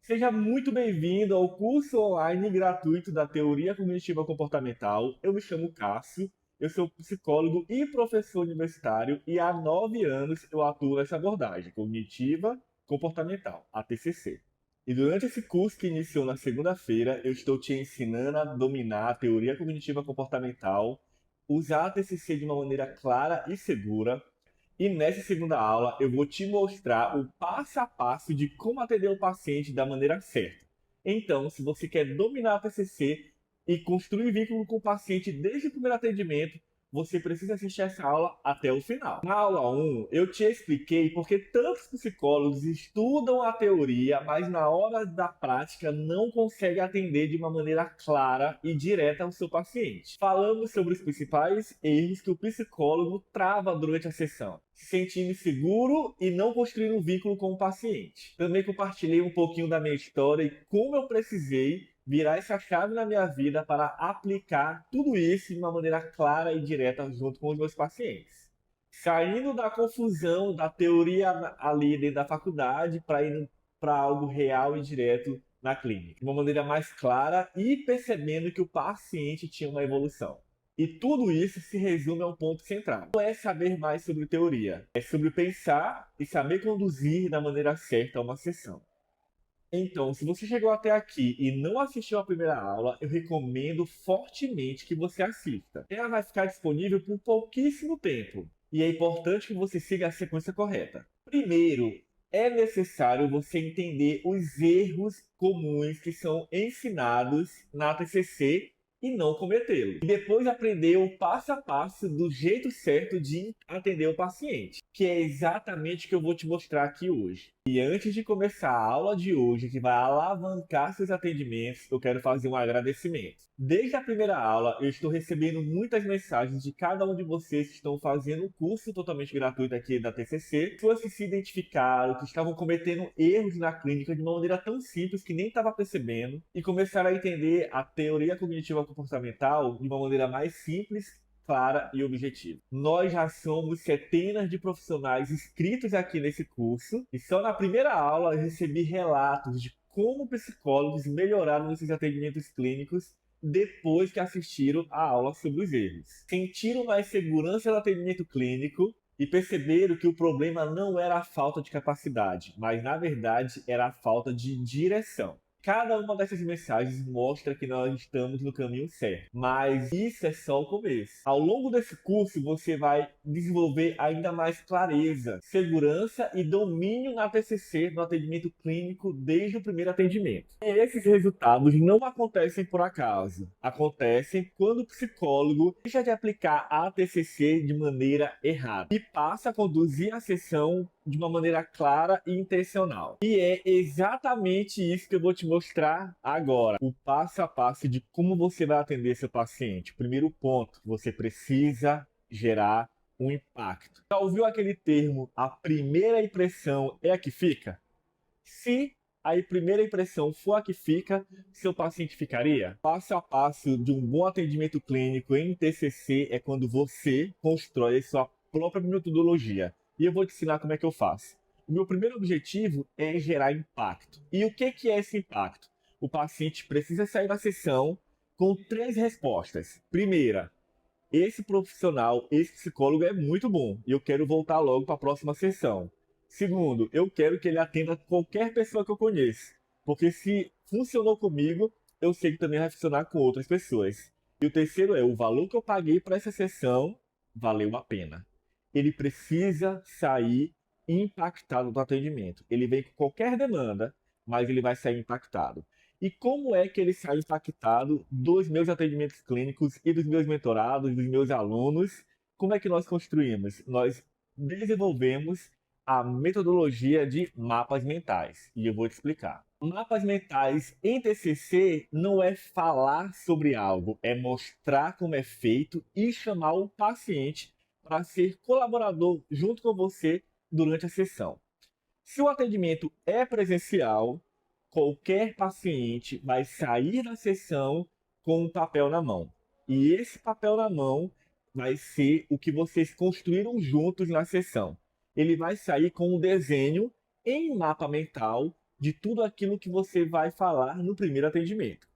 Seja muito bem-vindo ao curso online gratuito da Teoria Cognitiva Comportamental. Eu me chamo Cássio, eu sou psicólogo e professor universitário e há 9 anos eu atuo nessa abordagem cognitiva comportamental, a TCC. E durante esse curso que iniciou na segunda-feira, eu estou te ensinando a dominar a teoria cognitiva comportamental, usar a TCC de uma maneira clara e segura, e nessa segunda aula eu vou te mostrar o passo a passo de como atender o paciente da maneira certa. Então, se você quer dominar a TCC e construir vínculo com o paciente desde o primeiro atendimento, você precisa assistir essa aula até o final. Na aula 1, eu te expliquei porque tantos psicólogos estudam a teoria, mas na hora da prática não conseguem atender de uma maneira clara e direta ao seu paciente. Falamos sobre os principais erros que o psicólogo trava durante a sessão, se sentindo inseguro e não construindo um vínculo com o paciente. Também compartilhei um pouquinho da minha história e como eu precisei virar essa chave na minha vida para aplicar tudo isso de uma maneira clara e direta junto com os meus pacientes. Saindo da confusão da teoria ali dentro da faculdade para ir para algo real e direto na clínica, de uma maneira mais clara e percebendo que o paciente tinha uma evolução. E tudo isso se resume a um ponto central. Não é saber mais sobre teoria, é sobre pensar e saber conduzir da maneira certa uma sessão. Então, se você chegou até aqui e não assistiu a primeira aula, eu recomendo fortemente que você assista. Ela vai ficar disponível por pouquíssimo tempo e é importante que você siga a sequência correta. Primeiro, é necessário você entender os erros comuns que são ensinados na TCC e não cometê-los. E depois aprender o passo a passo do jeito certo de atender o paciente, que é exatamente o que eu vou te mostrar aqui hoje. E antes de começar a aula de hoje, que vai alavancar seus atendimentos, eu quero fazer um agradecimento. Desde a primeira aula, eu estou recebendo muitas mensagens de cada um de vocês que estão fazendo o curso totalmente gratuito aqui da TCC, pessoas que se identificaram, que estavam cometendo erros na clínica de uma maneira tão simples que nem estava percebendo, e começaram a entender a teoria cognitiva comportamental de uma maneira mais simples, clara e objetiva. Nós já somos centenas de profissionais inscritos aqui nesse curso e só na primeira aula eu recebi relatos de como psicólogos melhoraram nos seus atendimentos clínicos depois que assistiram a aula sobre os erros. Sentiram mais segurança no atendimento clínico e perceberam que o problema não era a falta de capacidade, mas na verdade era a falta de direção. Cada uma dessas mensagens mostra que nós estamos no caminho certo, mas isso é só o começo. Ao longo desse curso, você vai desenvolver ainda mais clareza, segurança e domínio na TCC, no atendimento clínico, desde o primeiro atendimento. E esses resultados não acontecem por acaso. Acontecem quando o psicólogo deixa de aplicar a TCC de maneira errada e passa a conduzir a sessão de uma maneira clara e intencional. E é exatamente isso que eu vou te mostrar agora. O passo a passo de como você vai atender seu paciente. Primeiro ponto, você precisa gerar um impacto. Já ouviu aquele termo, a primeira impressão é a que fica? Se a primeira impressão for a que fica, seu paciente ficaria? Passo a passo de um bom atendimento clínico em TCC é quando você constrói a sua própria metodologia. E eu vou te ensinar como é que eu faço. O meu primeiro objetivo é gerar impacto. E o que é esse impacto? O paciente precisa sair da sessão com 3 respostas. Primeira, esse profissional, esse psicólogo é muito bom e eu quero voltar logo para a próxima sessão. Segundo, eu quero que ele atenda qualquer pessoa que eu conheça, porque se funcionou comigo, eu sei que também vai funcionar com outras pessoas. E o terceiro é, o valor que eu paguei para essa sessão valeu a pena. Ele precisa sair impactado do atendimento. Ele vem com qualquer demanda, mas ele vai sair impactado. E como é que ele sai impactado dos meus atendimentos clínicos e dos meus mentorados, dos meus alunos? Como é que nós construímos? Nós desenvolvemos a metodologia de mapas mentais. E eu vou te explicar. Mapas mentais em TCC não é falar sobre algo, é mostrar como é feito e chamar o paciente para ser colaborador junto com você durante a sessão. Se o atendimento é presencial, qualquer paciente vai sair da sessão com um papel na mão. E esse papel na mão vai ser o que vocês construíram juntos na sessão. Ele vai sair com um desenho em mapa mental de tudo aquilo que você vai falar no primeiro atendimento.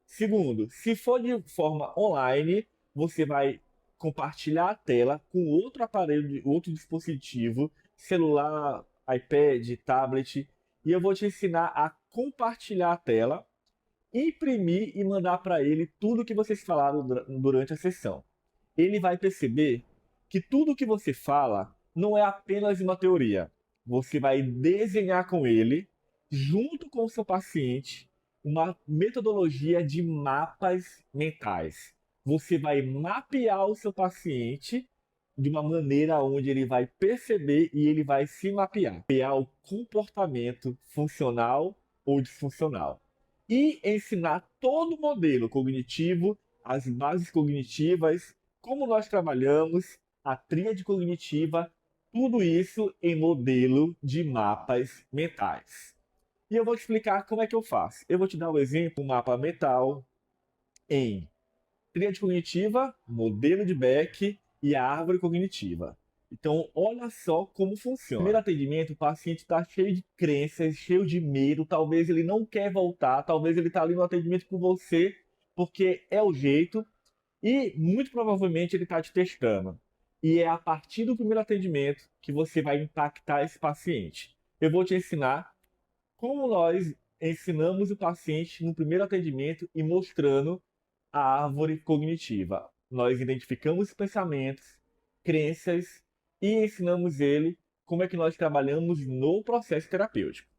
Segundo, se for de forma online, você vai compartilhar a tela com outro aparelho, outro dispositivo, celular, iPad, tablet, e eu vou te ensinar a compartilhar a tela, imprimir e mandar para ele tudo que vocês falaram durante a sessão. Ele vai perceber que tudo que você fala não é apenas uma teoria. Você vai desenhar com ele, junto com o seu paciente, uma metodologia de mapas mentais. Você vai mapear o seu paciente de uma maneira onde ele vai perceber e ele vai se mapear o comportamento funcional ou disfuncional. E ensinar todo o modelo cognitivo, as bases cognitivas, como nós trabalhamos, a tríade cognitiva, tudo isso em modelo de mapas mentais. E eu vou te explicar como é que eu faço. Eu vou te dar um exemplo, um mapa mental em tríade cognitiva, modelo de Beck e a árvore cognitiva. Então, olha só como funciona. No primeiro atendimento, o paciente está cheio de crenças, cheio de medo, talvez ele não quer voltar, talvez ele está ali no atendimento com você porque é o jeito, e muito provavelmente ele está te testando. E é a partir do primeiro atendimento que você vai impactar esse paciente. Eu vou te ensinar como nós ensinamos o paciente no primeiro atendimento e mostrando a árvore cognitiva. Nós identificamos pensamentos, crenças e ensinamos ele como é que nós trabalhamos no processo terapêutico.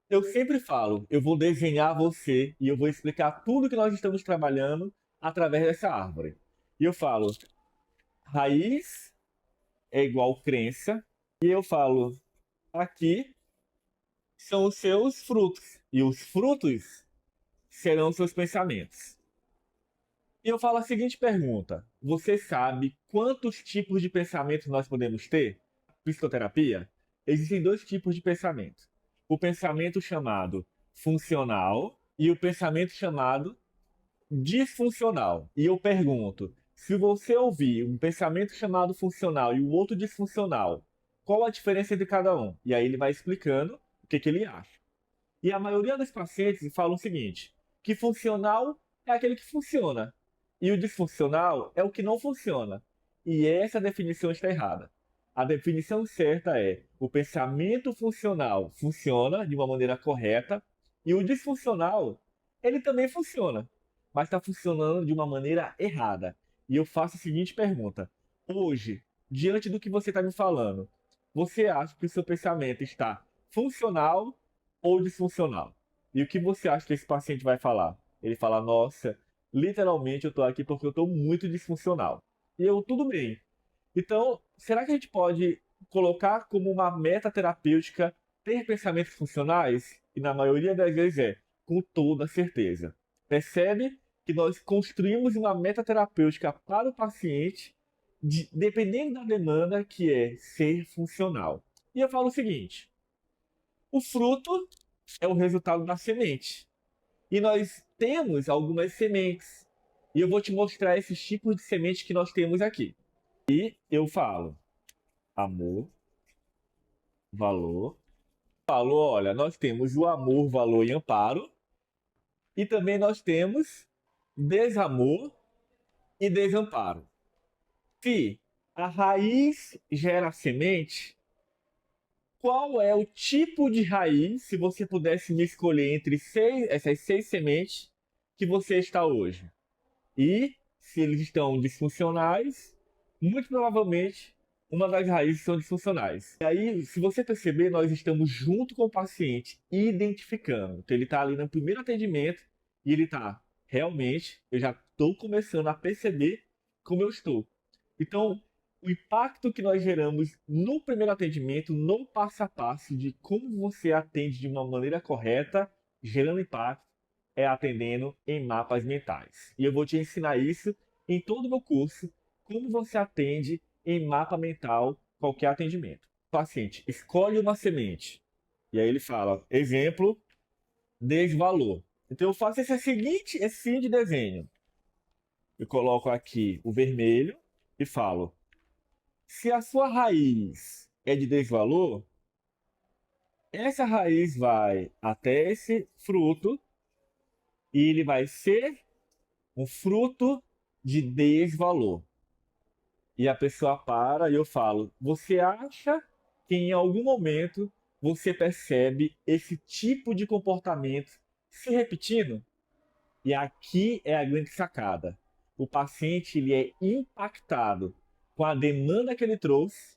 Eu sempre falo, eu vou desenhar você e eu vou explicar tudo que nós estamos trabalhando através dessa árvore. E eu falo, raiz é igual crença, e eu falo, aqui são os seus frutos, e os frutos serão os seus pensamentos. E eu falo a seguinte pergunta: você sabe quantos tipos de pensamentos nós podemos ter? Psicoterapia, existem dois tipos de pensamento. O pensamento chamado funcional e o pensamento chamado disfuncional. E eu pergunto, se você ouvir um pensamento chamado funcional e o outro disfuncional, qual a diferença entre cada um? E aí ele vai explicando o que ele acha. E a maioria dos pacientes falam o seguinte, que funcional é aquele que funciona e o disfuncional é o que não funciona. E essa definição está errada. A definição certa é: o pensamento funcional funciona de uma maneira correta e o disfuncional, ele também funciona, mas está funcionando de uma maneira errada. E eu faço a seguinte pergunta: hoje, diante do que você está me falando, você acha que o seu pensamento está funcional ou disfuncional? E o que você acha que esse paciente vai falar? Ele fala: nossa, literalmente eu estou aqui porque eu estou muito disfuncional. E eu, tudo bem. Então, será que a gente pode colocar como uma meta terapêutica ter pensamentos funcionais? E na maioria das vezes é, com toda certeza. Percebe que nós construímos uma meta terapêutica para o paciente, dependendo da demanda, que é ser funcional. E eu falo o seguinte: o fruto é o resultado da semente. E nós temos algumas sementes. E eu vou te mostrar esses tipos de sementes que nós temos aqui. E eu falo amor, valor. Falo, olha, nós temos o amor, valor e amparo. E também nós temos desamor e desamparo. Se a raiz gera semente, qual é o tipo de raiz, se você pudesse me escolher entre essas 6 sementes que você está hoje? E se eles estão disfuncionais, muito provavelmente uma das raízes são disfuncionais. E aí, se você perceber, nós estamos junto com o paciente identificando. Então, ele está ali no primeiro atendimento e ele está, realmente, eu já estou começando a perceber como eu estou. Então, o impacto que nós geramos no primeiro atendimento, no passo a passo de como você atende de uma maneira correta, gerando impacto, é atendendo em mapas mentais. E eu vou te ensinar isso em todo o meu curso, como você atende em mapa mental qualquer atendimento. O paciente escolhe uma semente. E aí ele fala, exemplo, desvalor. Então eu faço esse seguinte desenho. Eu coloco aqui o vermelho e falo: se a sua raiz é de desvalor, essa raiz vai até esse fruto e ele vai ser um fruto de desvalor. E a pessoa para e eu falo: você acha que em algum momento você percebe esse tipo de comportamento se repetindo? E aqui é a grande sacada. O paciente ele é impactado com a demanda que ele trouxe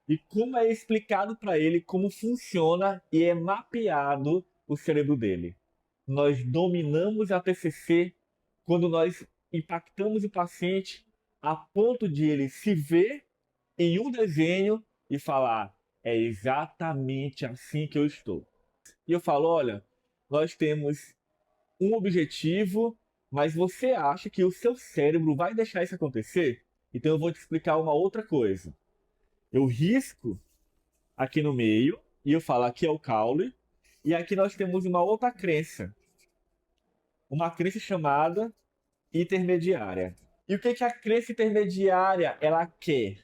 e como é explicado para ele como funciona e é mapeado o cérebro dele. Nós dominamos a TCC quando nós impactamos o paciente a ponto de ele se ver em um desenho e falar: é exatamente assim que eu estou. E eu falo: olha, nós temos um objetivo, mas você acha que o seu cérebro vai deixar isso acontecer? Então eu vou te explicar uma outra coisa. Eu risco aqui no meio e eu falo: aqui é o caule, e aqui nós temos uma crença chamada intermediária. E o que que a crença intermediária ela quer?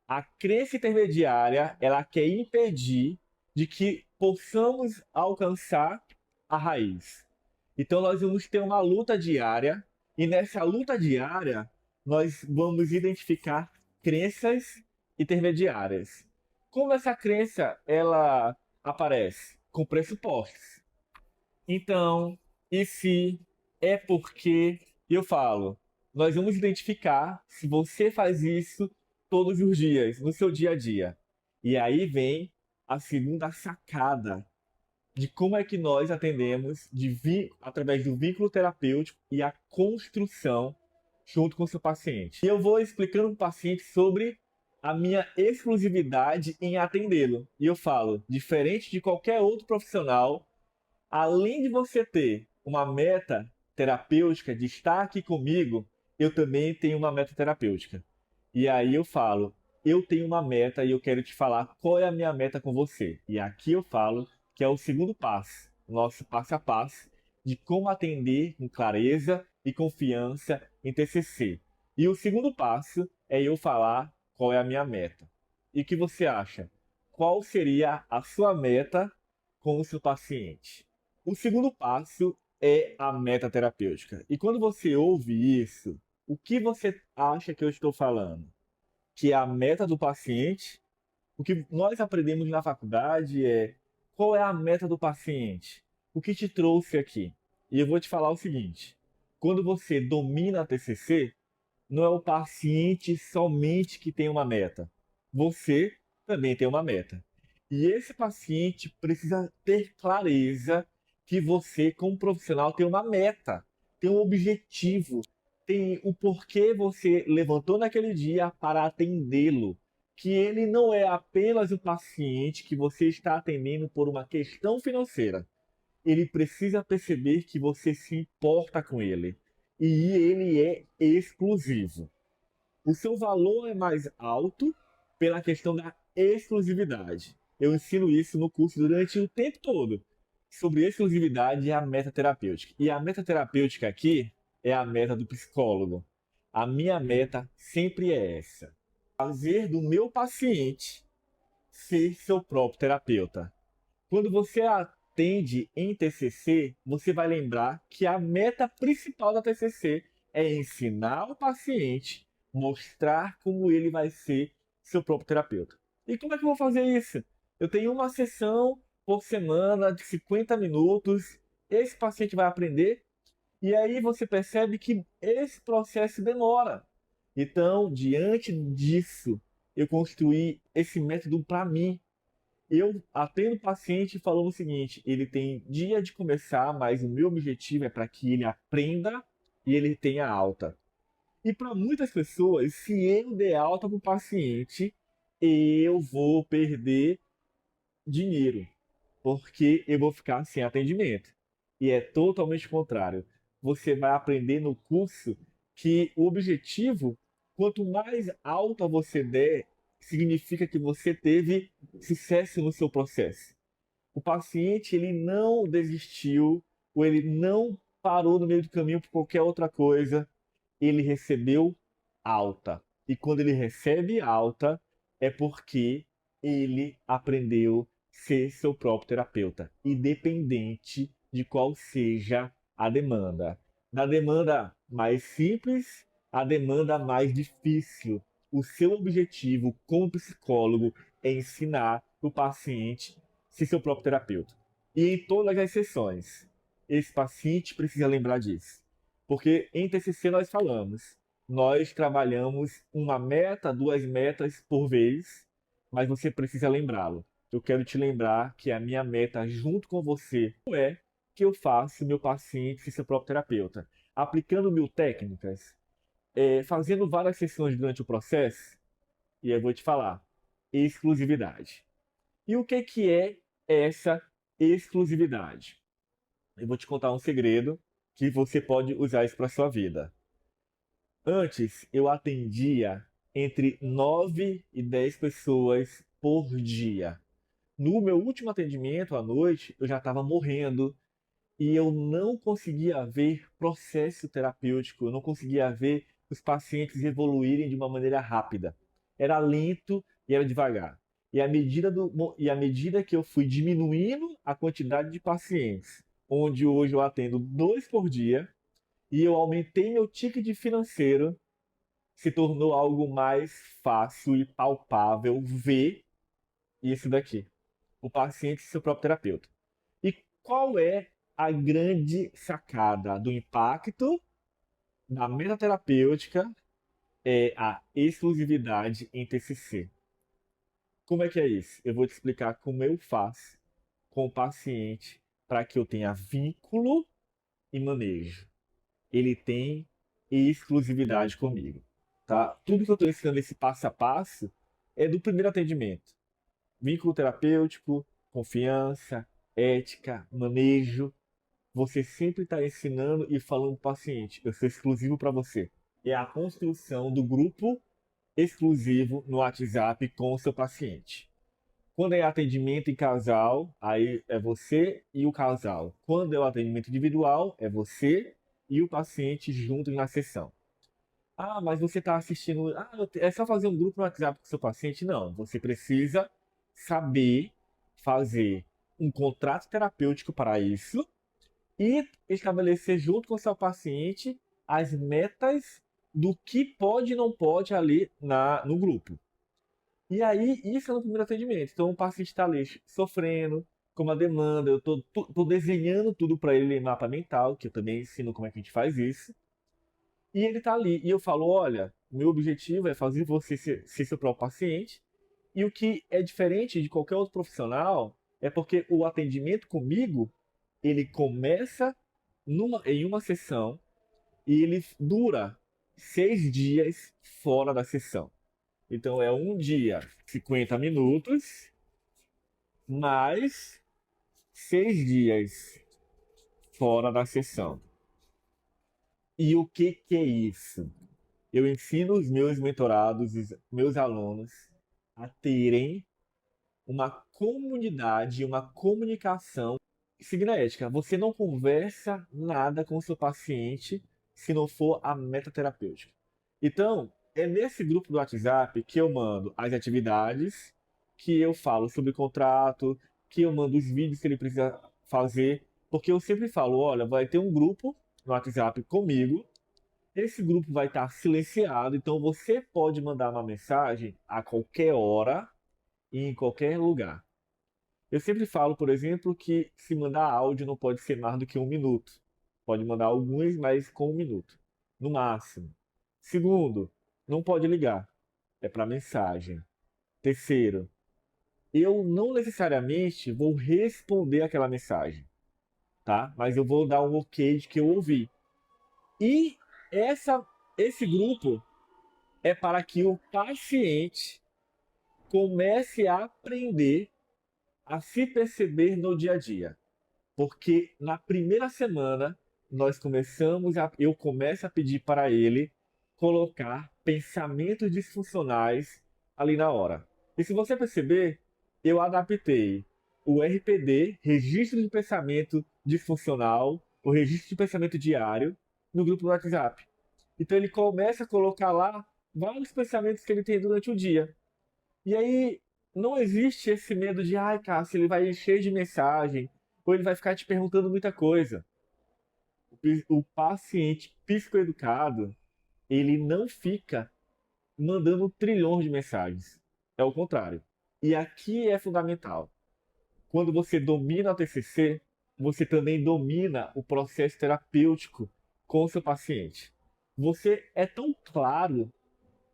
A crença intermediária ela quer impedir de que possamos alcançar a raiz. Então nós vamos ter uma luta diária e nessa luta diária nós vamos identificar crenças intermediárias. Como essa crença ela aparece? Com pressupostos. Então, e se, é porque, eu falo, nós vamos identificar se você faz isso todos os dias, no seu dia a dia. E aí vem a segunda sacada de como é que nós atendemos através do vínculo terapêutico e a construção junto com o seu paciente. E eu vou explicando para o paciente sobre a minha exclusividade em atendê-lo. E eu falo, diferente de qualquer outro profissional, além de você ter uma meta terapêutica de estar aqui comigo, eu também tenho uma meta terapêutica. E aí eu falo, eu tenho uma meta e eu quero te falar qual é a minha meta com você. E aqui eu falo que é o segundo passo, nosso passo a passo de como atender com clareza e confiança em TCC. E o segundo passo é eu falar qual é a minha meta. E o que você acha? Qual seria a sua meta com o seu paciente? O segundo passo é a meta terapêutica. E quando você ouve isso, o que você acha que eu estou falando? Que é a meta do paciente? O que nós aprendemos na faculdade é qual é a meta do paciente? O que te trouxe aqui? E eu vou te falar o seguinte: quando você domina a TCC, não é o paciente somente que tem uma meta. Você também tem uma meta. E esse paciente precisa ter clareza que você, como profissional, tem uma meta, tem um objetivo, tem o porquê você levantou naquele dia para atendê-lo. Que ele não é apenas o paciente que você está atendendo por uma questão financeira. Ele precisa perceber que você se importa com ele. E ele é exclusivo. O seu valor é mais alto pela questão da exclusividade. Eu ensino isso no curso durante o tempo todo sobre exclusividade e a meta terapêutica. E a meta terapêutica aqui é a meta do psicólogo. A minha meta sempre é essa: fazer do meu paciente ser seu próprio terapeuta. Quando você atende em TCC, você vai lembrar que a meta principal da TCC é ensinar o paciente, mostrar como ele vai ser seu próprio terapeuta. E como é que eu vou fazer isso? Eu tenho uma sessão por semana de 50 minutos. Esse paciente vai aprender e aí você percebe que esse processo demora. Então, diante disso, eu construí esse método para mim. Eu atendo o paciente falando o seguinte: ele tem dia de começar, mas o meu objetivo é para que ele aprenda e ele tenha alta. E para muitas pessoas, se eu der alta para o paciente, eu vou perder dinheiro, porque eu vou ficar sem atendimento. E é totalmente contrário. Você vai aprender no curso que o objetivo, quanto mais alta você der, significa que você teve sucesso no seu processo. O paciente ele não desistiu ou ele não parou no meio do caminho por qualquer outra coisa, ele recebeu alta. E quando ele recebe alta, é porque ele aprendeu a ser seu próprio terapeuta, independente de qual seja a demanda. Da demanda mais simples à demanda mais difícil. O seu objetivo como psicólogo é ensinar o paciente a ser seu próprio terapeuta. E em todas as sessões, esse paciente precisa lembrar disso. Porque em TCC nós falamos, nós trabalhamos uma meta, duas metas por vez, mas você precisa lembrá-lo. Eu quero te lembrar que a minha meta junto com você é que eu faça o meu paciente ser seu próprio terapeuta, aplicando mil técnicas, fazendo várias sessões durante o processo, e eu vou te falar, exclusividade. E o que é essa exclusividade? Eu vou te contar um segredo que você pode usar isso para sua vida. Antes, eu atendia entre 9 e 10 pessoas por dia. No meu último atendimento à noite, eu já estava morrendo e eu não conseguia ver processo terapêutico, eu não conseguia ver os pacientes evoluírem de uma maneira rápida. Era lento e era devagar. E à medida que eu fui diminuindo a quantidade de pacientes, onde hoje eu atendo dois por dia, e eu aumentei meu ticket financeiro, se tornou algo mais fácil e palpável ver isso daqui. O paciente e seu próprio terapeuta. E qual é a grande sacada do impacto da metaterapêutica? É a exclusividade em TCC. Como é que é isso? Eu vou te explicar como eu faço com o paciente para que eu tenha vínculo e manejo. Ele tem exclusividade comigo, tá? Tudo que eu estou ensinando esse passo a passo é do primeiro atendimento. Vínculo terapêutico, confiança, ética, manejo. Você sempre está ensinando e falando para o paciente, eu sou exclusivo para você. É a construção do grupo exclusivo no WhatsApp com o seu paciente. Quando é atendimento em casal, aí é você e o casal. Quando é o atendimento individual, é você e o paciente juntos na sessão. Ah, mas você está assistindo. Ah, é só fazer um grupo no WhatsApp com o seu paciente? Não. Você precisa saber fazer um contrato terapêutico para isso e estabelecer junto com o seu paciente as metas do que pode e não pode ali no grupo. E aí, isso é no primeiro atendimento. Então, o paciente está ali sofrendo com uma demanda, eu tô desenhando tudo para ele em mapa mental, que eu também ensino como é que a gente faz isso. E ele está ali. E eu falo: olha, meu objetivo é fazer você ser seu próprio paciente. E o que é diferente de qualquer outro profissional é porque o atendimento comigo, ele começa em uma sessão e ele dura 6 dias fora da sessão. Então é um dia, 50 minutos, mais 6 dias fora da sessão. E o que é isso? Eu ensino os meus mentorados, os meus alunos, a terem uma comunidade, uma comunicação signética. Você não conversa nada com o seu paciente se não for a metaterapêutica. Então, é nesse grupo do WhatsApp que eu mando as atividades, que eu falo sobre contrato, que eu mando os vídeos que ele precisa fazer, porque eu sempre falo, olha, vai ter um grupo no WhatsApp comigo, esse grupo vai estar silenciado, então você pode mandar uma mensagem a qualquer hora e em qualquer lugar. Eu sempre falo, por exemplo, que se mandar áudio não pode ser mais do que 1 minuto. Pode mandar alguns, mas com 1 minuto, no máximo. Segundo, não pode ligar. É para mensagem. Terceiro, eu não necessariamente vou responder aquela mensagem, tá? Mas eu vou dar um ok de que eu ouvi. E esse grupo é para que o paciente comece a aprender a se perceber no dia a dia. Porque na primeira semana eu começo a pedir para ele colocar pensamentos disfuncionais ali na hora. E se você perceber, eu adaptei o RPD, registro de pensamento disfuncional, o registro de pensamento diário, no grupo do WhatsApp. Então ele começa a colocar lá vários pensamentos que ele tem durante o dia. E aí não existe esse medo de, ai, Cássio, ele vai encher de mensagem, ou ele vai ficar te perguntando muita coisa. O paciente psicoeducado, ele não fica mandando trilhões de mensagens. É o contrário. E aqui é fundamental. Quando você domina o TCC, você também domina o processo terapêutico com o seu paciente. Você é tão claro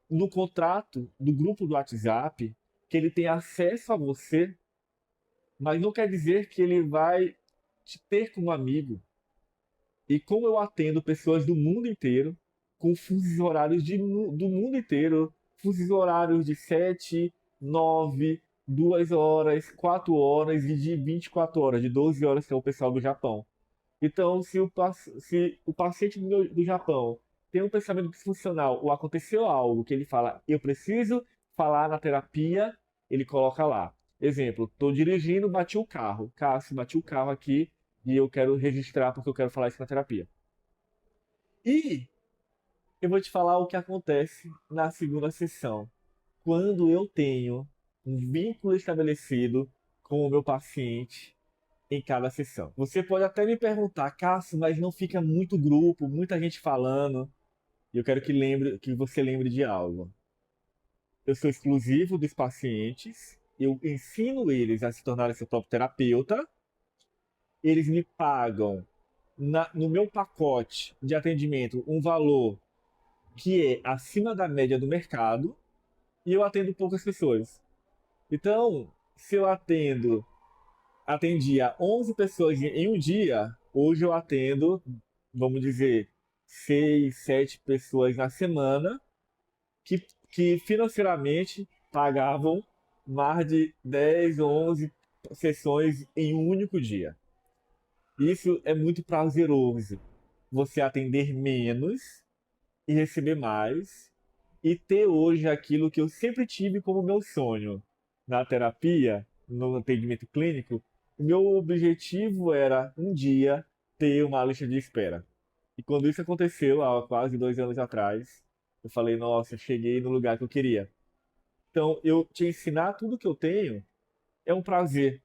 no contrato do grupo do WhatsApp que ele tem acesso a você, mas não quer dizer que ele vai te ter como amigo. E como eu atendo pessoas do mundo inteiro, com fusos horários do mundo inteiro, fusos horários de 7, 9, 2 horas, 4 horas e de 24 horas, de 12 horas, que é o pessoal do Japão. Então, se o paciente do Japão tem um pensamento disfuncional ou aconteceu algo que ele fala, eu preciso falar na terapia, ele coloca lá. Exemplo, estou dirigindo, bati o carro. Cássio, bati o carro aqui e eu quero registrar porque eu quero falar isso na terapia. E eu vou te falar o que acontece na segunda sessão. Quando eu tenho um vínculo estabelecido com o meu paciente em cada sessão. Você pode até me perguntar, Cássio, mas não fica muito grupo, muita gente falando. E eu quero que você lembre de algo. Eu sou exclusivo dos pacientes, eu ensino eles a se tornarem seu próprio terapeuta, eles me pagam no meu pacote de atendimento um valor que é acima da média do mercado e eu atendo poucas pessoas. Então, se eu atendia 11 pessoas em um dia, hoje eu atendo, vamos dizer, 6, 7 pessoas na semana que financeiramente pagavam mais de 10, 11 sessões em um único dia. Isso é muito prazeroso. Você atender menos e receber mais e ter hoje aquilo que eu sempre tive como meu sonho na terapia, no atendimento clínico. O meu objetivo era um dia ter uma lista de espera. E quando isso aconteceu, há quase 2 anos atrás, eu falei: nossa, cheguei no lugar que eu queria. Então, eu te ensinar tudo que eu tenho é um prazer.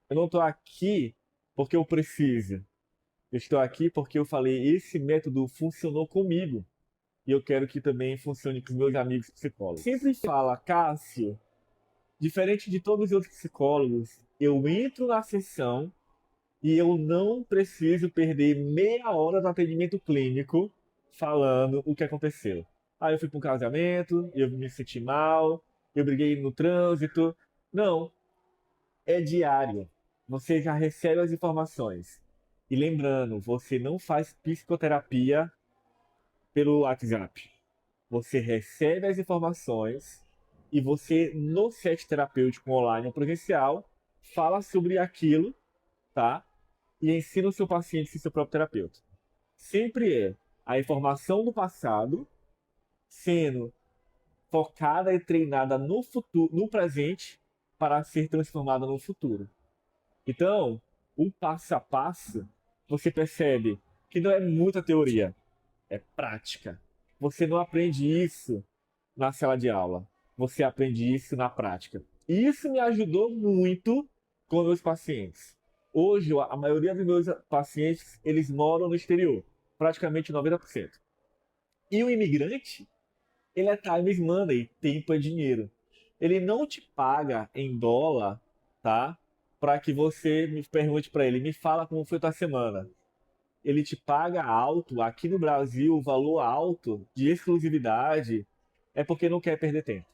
Eu não estou aqui porque eu preciso. Eu estou aqui porque eu falei: esse método funcionou comigo e eu quero que também funcione com os meus amigos psicólogos. Sempre fala, Cássio, diferente de todos os outros psicólogos, eu entro na sessão e eu não preciso perder meia hora do atendimento clínico falando o que aconteceu. Ah, eu fui para um casamento, eu me senti mal, eu briguei no trânsito. Não, é diário. Você já recebe as informações. E lembrando, você não faz psicoterapia pelo WhatsApp. Você recebe as informações e você, no set terapêutico online ou presencial, fala sobre aquilo, tá? E ensina o seu paciente a ser seu próprio terapeuta. Sempre é a informação do passado sendo focada e treinada no futuro, no presente, para ser transformada no futuro. Então, o passo a passo, você percebe que não é muita teoria, é prática. Você não aprende isso na sala de aula. Você aprende isso na prática. E isso me ajudou muito com meus pacientes. Hoje, a maioria dos meus pacientes, eles moram no exterior, praticamente 90%. E o imigrante, ele é time is money, tempo é dinheiro. Ele não te paga em dólar, tá? Para que você me pergunte para ele, me fala como foi tua semana. Ele te paga alto, aqui no Brasil, o valor alto de exclusividade é porque não quer perder tempo.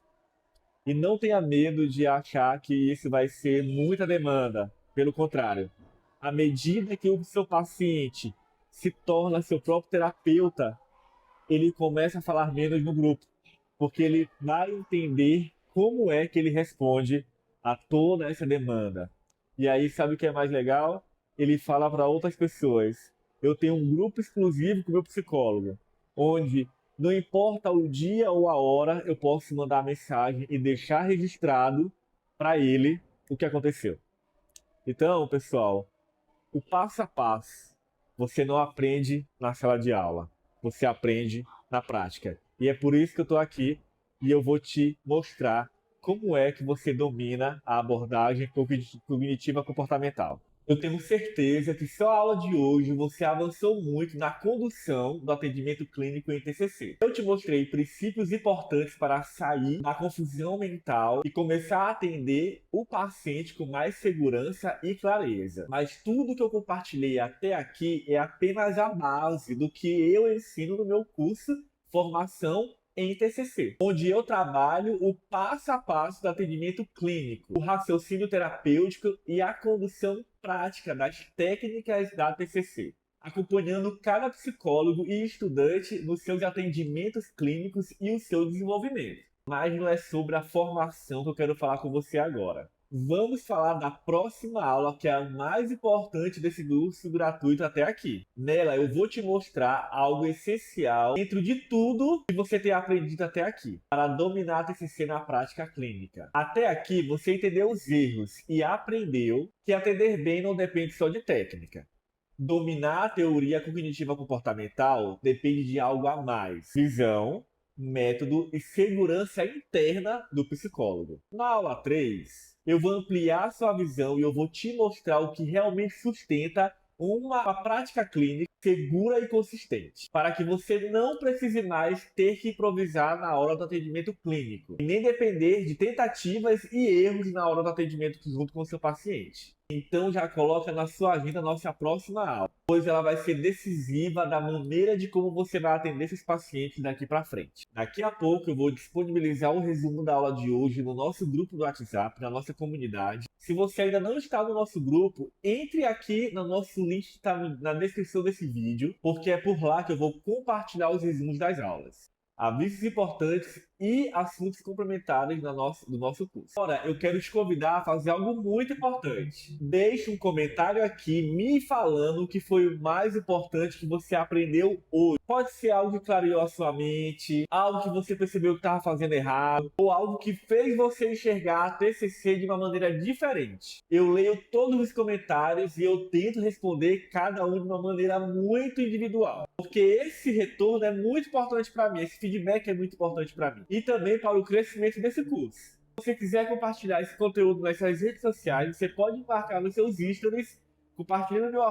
E não tenha medo de achar que isso vai ser muita demanda. Pelo contrário, à medida que o seu paciente se torna seu próprio terapeuta, ele começa a falar menos no grupo, porque ele vai entender como é que ele responde a toda essa demanda. E aí, sabe o que é mais legal? Ele fala para outras pessoas: eu tenho um grupo exclusivo com o meu psicólogo, onde não importa o dia ou a hora, eu posso mandar mensagem e deixar registrado para ele o que aconteceu. Então, pessoal, o passo a passo você não aprende na sala de aula, você aprende na prática. E é por isso que eu estou aqui e eu vou te mostrar como é que você domina a abordagem cognitiva comportamental. Eu tenho certeza que só a aula de hoje você avançou muito na condução do atendimento clínico em TCC. Eu te mostrei princípios importantes para sair da confusão mental e começar a atender o paciente com mais segurança e clareza. Mas tudo que eu compartilhei até aqui é apenas a base do que eu ensino no meu curso Formação em TCC, onde eu trabalho o passo a passo do atendimento clínico, o raciocínio terapêutico e a condução prática das técnicas da TCC, acompanhando cada psicólogo e estudante nos seus atendimentos clínicos e o seu desenvolvimento. Mas não é sobre a formação que eu quero falar com você agora. Vamos falar da próxima aula, que é a mais importante desse curso gratuito até aqui. Nela eu vou te mostrar algo essencial dentro de tudo que você tem aprendido até aqui, para dominar a TCC na prática clínica. Até aqui você entendeu os erros e aprendeu que atender bem não depende só de técnica. Dominar a teoria cognitiva comportamental depende de algo a mais: visão, método e segurança interna do psicólogo. Na aula 3, eu vou ampliar sua visão e eu vou te mostrar o que realmente sustenta uma prática clínica segura e consistente, para que você não precise mais ter que improvisar na hora do atendimento clínico, e nem depender de tentativas e erros na hora do atendimento junto com o seu paciente. Então já coloca na sua agenda a nossa próxima aula, pois ela vai ser decisiva da maneira de como você vai atender esses pacientes daqui para frente. Daqui a pouco eu vou disponibilizar o resumo da aula de hoje no nosso grupo do WhatsApp, na nossa comunidade. Se você ainda não está no nosso grupo, entre aqui no nosso link que está na descrição desse vídeo, porque é por lá que eu vou compartilhar os resumos das aulas, avisos importantes e assuntos complementares do nosso curso. Agora, eu quero te convidar a fazer algo muito importante. Deixe um comentário aqui me falando o que foi o mais importante que você aprendeu hoje. Pode ser algo que clareou a sua mente, algo que você percebeu que estava fazendo errado, ou algo que fez você enxergar a TCC de uma maneira diferente. Eu leio todos os comentários e eu tento responder cada um de uma maneira muito individual, porque esse retorno é muito importante para mim, esse feedback é muito importante para mim e também para o crescimento desse curso. Se você quiser compartilhar esse conteúdo nas suas redes sociais, você pode marcar nos seus stories, compartilhando meu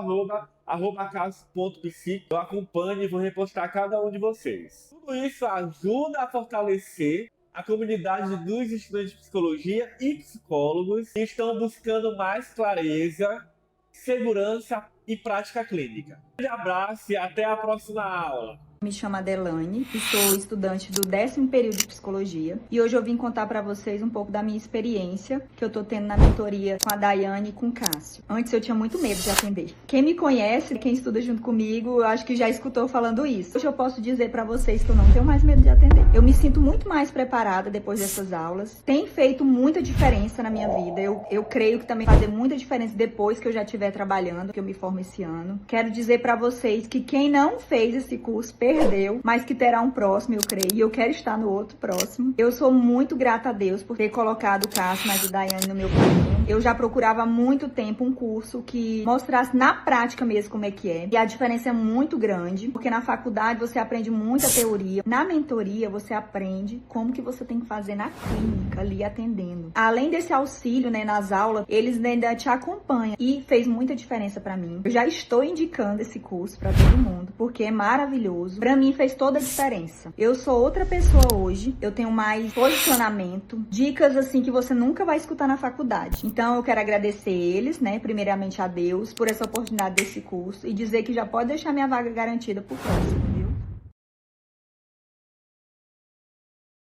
@caso.psi. Eu acompanho e vou repostar cada um de vocês. Tudo isso ajuda a fortalecer a comunidade dos estudantes de psicologia e psicólogos que estão buscando mais clareza, segurança e prática clínica. Um grande abraço e até a próxima aula. Me chamo Adelane e sou estudante do 10º período de psicologia e hoje eu vim contar para vocês um pouco da minha experiência que eu tô tendo na mentoria com a Daiane e com o Cássio. Antes eu tinha muito medo de atender. Quem me conhece, quem estuda junto comigo, eu acho que já escutou falando isso. Hoje eu posso dizer para vocês que eu não tenho mais medo de atender. Eu me sinto muito mais preparada depois dessas aulas. Tem feito muita diferença na minha vida. Eu creio que também vai fazer muita diferença depois que eu já estiver trabalhando, que eu me formo esse ano. Quero dizer para vocês que quem não fez esse curso perdeu, mas que terá um próximo, eu creio, e eu quero estar no outro próximo. Eu sou muito grata a Deus por ter colocado o Cássio, mas o Daiane no meu caminho. Eu já procurava há muito tempo um curso que mostrasse na prática mesmo como é que é. E a diferença é muito grande, porque na faculdade você aprende muita teoria. Na mentoria você aprende como que você tem que fazer na clínica, ali atendendo. Além desse auxílio, né, nas aulas, eles ainda te acompanham. E fez muita diferença pra mim. Eu já estou indicando esse curso pra todo mundo, porque é maravilhoso. Pra mim fez toda a diferença. Eu sou outra pessoa hoje, eu tenho mais posicionamento, dicas assim que você nunca vai escutar na faculdade. Então eu quero agradecer eles, né, primeiramente a Deus, por essa oportunidade desse curso e dizer que já pode deixar minha vaga garantida pro próximo.